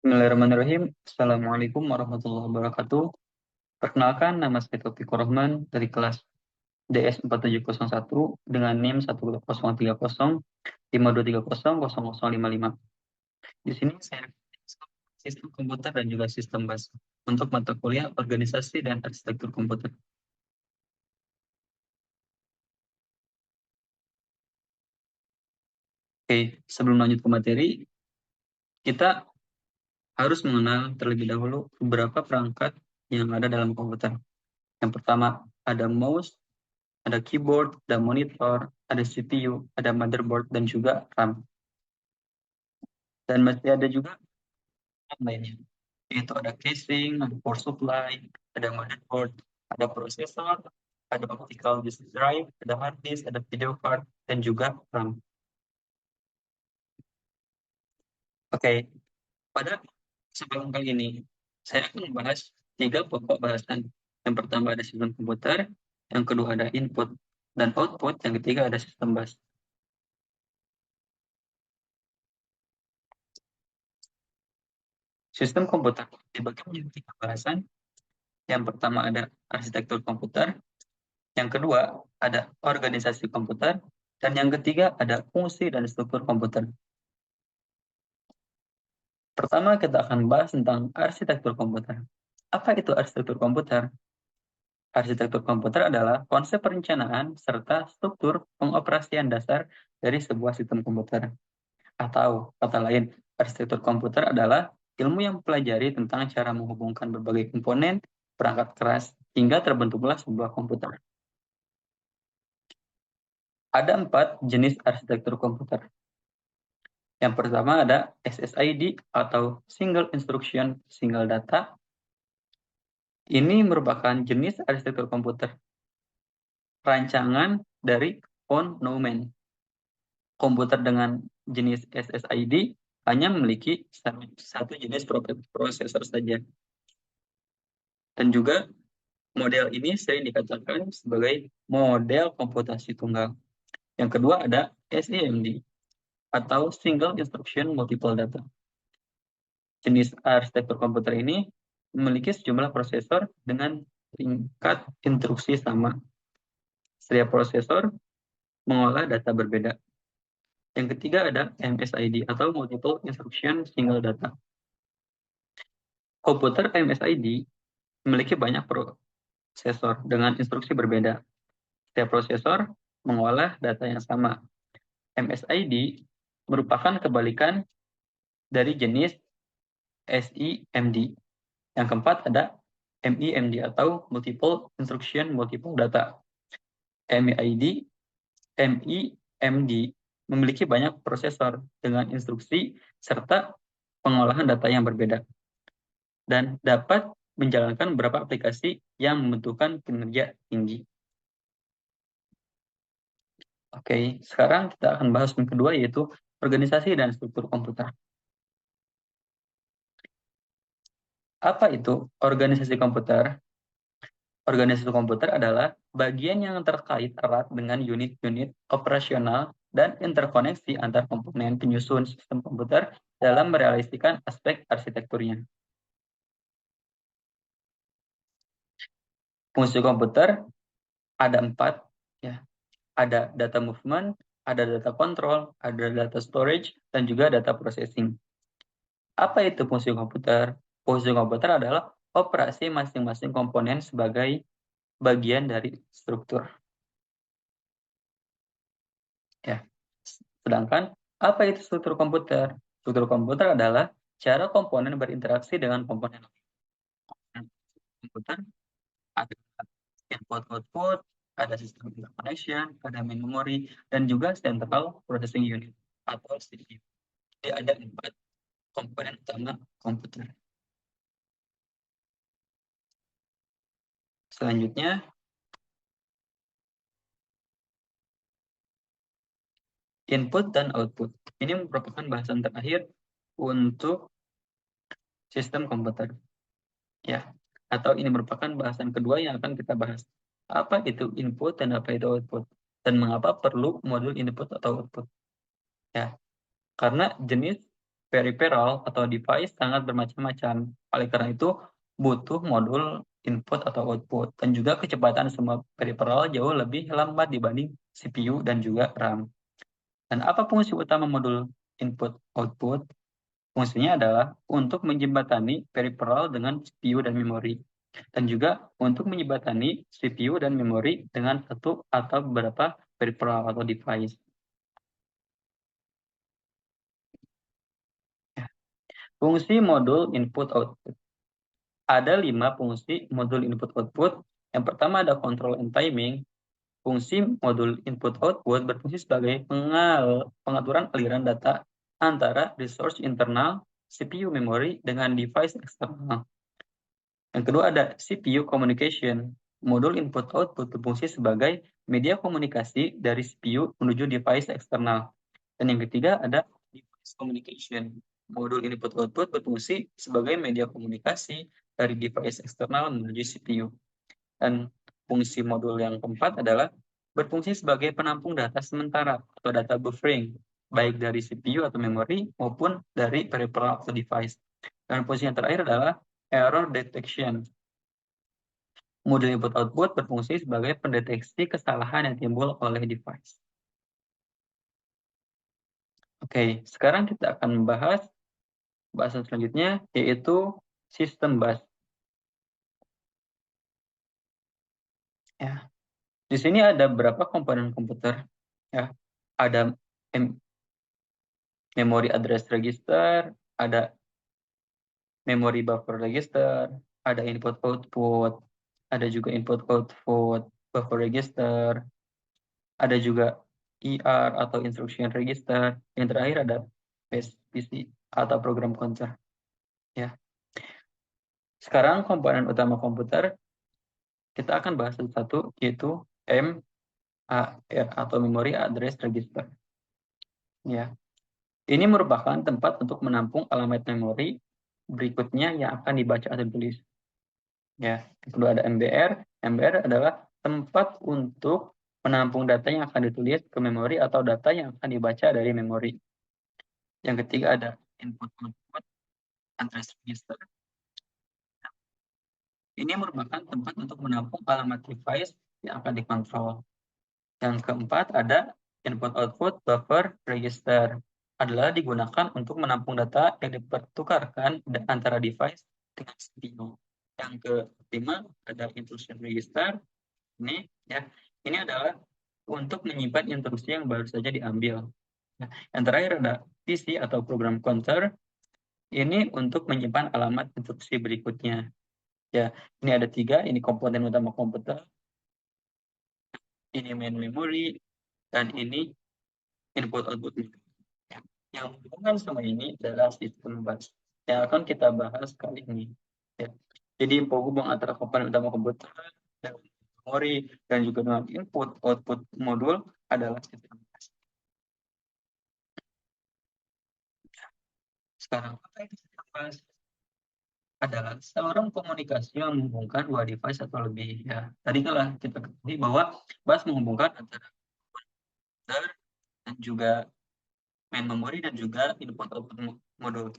Bismillahirrahmanirrahim. Assalamualaikum warahmatullahi wabarakatuh. Perkenalkan, nama saya Taufikur Rahman dari kelas DS 4701 dengan NIM 103052300055. Di sini saya sistem komputer dan juga sistem bahasa untuk mata kuliah organisasi dan arsitektur komputer. Oke, sebelum lanjut ke materi, kita harus mengenal terlebih dahulu beberapa perangkat yang ada dalam komputer. Yang pertama, ada mouse, ada keyboard, ada monitor, ada CPU, ada motherboard, dan juga RAM. Dan masih ada juga yang lainnya, yaitu ada casing, ada power supply, ada motherboard, ada prosesor, ada optical disk drive, ada hard disk, ada video card, dan juga RAM. Oke, pada kesempatan kali ini, saya akan membahas 3 pokok bahasan. Yang pertama ada sistem komputer, yang kedua ada input dan output, yang ketiga ada sistem bus. Sistem komputer dibagi menjadi 3 bahasan. Yang pertama ada arsitektur komputer, yang kedua ada organisasi komputer, dan yang ketiga ada fungsi dan struktur komputer. Pertama kita akan bahas tentang arsitektur komputer. Apa itu arsitektur komputer? Arsitektur komputer adalah konsep perencanaan serta struktur pengoperasian dasar dari sebuah sistem komputer. Atau kata lain, arsitektur komputer adalah ilmu yang mempelajari tentang cara menghubungkan berbagai komponen perangkat keras hingga terbentuklah sebuah komputer. Ada 4 jenis arsitektur komputer. Yang pertama ada SSID atau Single Instruction Single Data. Ini merupakan jenis arsitektur komputer rancangan dari von Neumann. Komputer dengan jenis SSID hanya memiliki satu jenis prosesor saja. Dan juga model ini sering dikatakan sebagai model komputasi tunggal. Yang kedua ada SIMD atau Single Instruction Multiple Data. Jenis arsitektur komputer ini memiliki sejumlah prosesor dengan tingkat instruksi sama. Setiap prosesor mengolah data berbeda. Yang ketiga ada MSID atau Multiple Instruction Single Data. Komputer MSID memiliki banyak prosesor dengan instruksi berbeda. Setiap prosesor mengolah data yang sama. MSID merupakan kebalikan dari jenis SIMD. Yang keempat ada MIMD atau Multiple Instruction Multiple Data. MID, MIMD memiliki banyak prosesor dengan instruksi serta pengolahan data yang berbeda dan dapat menjalankan beberapa aplikasi yang membutuhkan kinerja tinggi. Oke, sekarang kita akan bahas yang kedua yaitu organisasi dan struktur komputer. Apa itu organisasi komputer? Organisasi komputer adalah bagian yang terkait erat dengan unit-unit operasional dan interkoneksi antar komponen penyusun sistem komputer dalam merealisasikan aspek arsitekturnya. Fungsi komputer ada 4, ya. Ada data movement, ada data control, ada data storage, dan juga data processing. Apa itu fungsi komputer? Fungsi komputer adalah operasi masing-masing komponen sebagai bagian dari struktur. Ya. Sedangkan apa itu struktur komputer? Struktur komputer adalah cara komponen berinteraksi dengan komponen lain. Komputer ada input-output, ada sistem interconnection, ada memori, dan juga central processing unit atau CPU. Jadi ada 4 komponen utama komputer. Selanjutnya, input dan output. Ini merupakan bahasan terakhir untuk sistem komputer. Ya, atau ini merupakan bahasan kedua yang akan kita bahas. Apa itu input dan apa itu output? Dan mengapa perlu modul input atau output? Ya, karena jenis peripheral atau device sangat bermacam-macam. Oleh karena itu, butuh modul input atau output. Dan juga kecepatan semua peripheral jauh lebih lambat dibanding CPU dan juga RAM. Dan apa fungsi utama modul input-output? Fungsinya adalah untuk menjembatani peripheral dengan CPU dan memori. Dan juga untuk menjembatani CPU dan memori dengan satu atau beberapa peripheral atau device. Fungsi modul input-output. Ada 5 fungsi modul input-output. Yang pertama ada control and timing. Fungsi modul input-output berfungsi sebagai pengaturan aliran data antara resource internal, CPU memori, dengan device eksternal. Yang kedua ada CPU communication. Modul input-output berfungsi sebagai media komunikasi dari CPU menuju device eksternal. Dan yang ketiga ada device communication. Modul input-output berfungsi sebagai media komunikasi dari device eksternal menuju CPU. Dan fungsi modul yang keempat adalah berfungsi sebagai penampung data sementara atau data buffering, baik dari CPU atau memori maupun dari peripheral atau device. Dan fungsi yang terakhir adalah error detection. Modul input-output berfungsi sebagai pendeteksi kesalahan yang timbul oleh device. Oke, sekarang kita akan membahas bahasan selanjutnya, yaitu sistem bus. Ya, di sini ada beberapa komponen komputer. Ya, ada memory address register, ada memory buffer register, ada input-output, ada juga input-output buffer register, ada juga ER atau instruction register. Yang terakhir ada PC atau program counter. Ya. Sekarang komponen utama komputer kita akan bahas satu-satu, yaitu MAR atau Memory Address Register. Ya. Ini merupakan tempat untuk menampung alamat memori berikutnya yang akan dibaca atau ditulis. Ya. Yang kedua ada MBR. MBR adalah tempat untuk menampung data yang akan ditulis ke memori atau data yang akan dibaca dari memori. Yang ketiga ada input-output address register. Ini merupakan tempat untuk menampung alamat device yang akan dikontrol. Yang keempat ada input-output buffer register. Adalah digunakan untuk menampung data yang dipertukarkan antara device dengan CPU. Yang kelima ada instruction register. Ini ya, ini adalah untuk menyimpan instruksi yang baru saja diambil. Nah, yang terakhir ada PC atau program counter. Ini untuk menyimpan alamat instruksi berikutnya. Ya, ini ada 3, ini komponen utama komputer, ini main memory, dan ini input-output. Ya. Yang menghubungkan semua ini adalah sistem bus yang akan kita bahas kali ini. Ya. Jadi penghubung antara komponen utama komputer dan memori dan juga dengan input-output modul adalah sistem bus. Sekarang apa itu sistem bus? Adalah seorang komunikasi yang menghubungkan dua device atau lebih. Ya, tadi kan kita ketahui bahwa bus menghubungkan antara komputer dan juga main memory dan juga input output modul.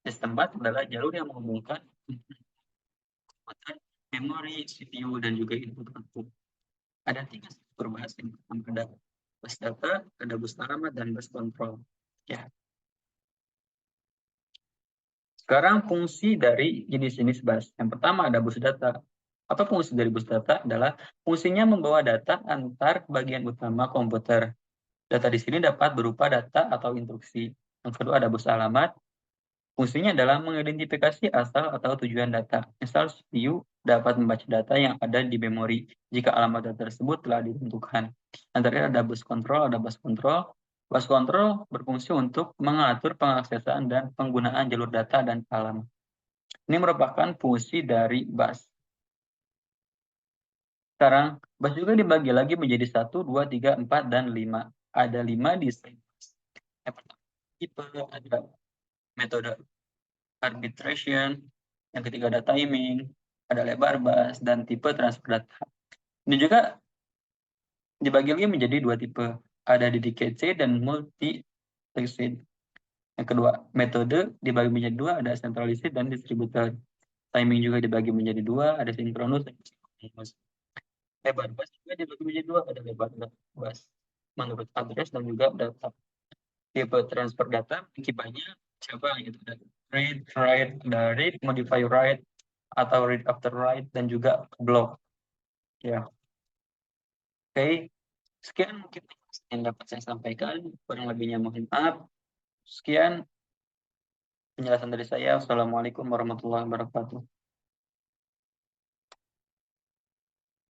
Sistem bus adalah jalur yang menghubungkan komputer, memori, CPU, dan juga input output. Ada 3 struktur bus, yang pertama ada bus data, ada bus alamat, dan bus kontrol. Ya. Sekarang fungsi dari jenis-jenis bus. Yang pertama ada bus data. Apa fungsi dari bus data? Adalah fungsinya membawa data antar bagian utama komputer. Data di sini dapat berupa data atau instruksi. Yang kedua ada bus alamat. Fungsinya adalah mengidentifikasi asal atau tujuan data. Misal CPU dapat membaca data yang ada di memori jika alamat data tersebut telah ditentukan. Yang terakhir ada bus kontrol, ada bus kontrol. Bus kontrol berfungsi untuk mengatur pengaksesan dan penggunaan jalur data dan alamat. Ini merupakan fungsi dari bus. Sekarang, bus juga dibagi lagi menjadi 1, 2, 3, 4, dan 5. Ada 5 desain bus. Yang pertama, tipe, ada metode arbitration, yang ketiga ada timing, ada lebar bus, dan tipe transfer data. Ini juga dibagi lagi menjadi 2 tipe, ada dedicated dan multi-threaded. Yang kedua, metode dibagi menjadi dua, ada centralized dan distributed. Timing juga dibagi menjadi dua, ada sinkronus dan asinkronus. Lebar bus juga dibagi menjadi dua, ada lebar bus menurut address dan juga data. Tipe transfer data banyak coba gitu, ada read, write, ada read, modify, write, atau read after write, dan juga block. Ya, oke. Sekian mungkin yang dapat saya sampaikan. Kurang lebihnya mohon maaf. Sekian penjelasan dari saya. Wassalamualaikum warahmatullahi wabarakatuh.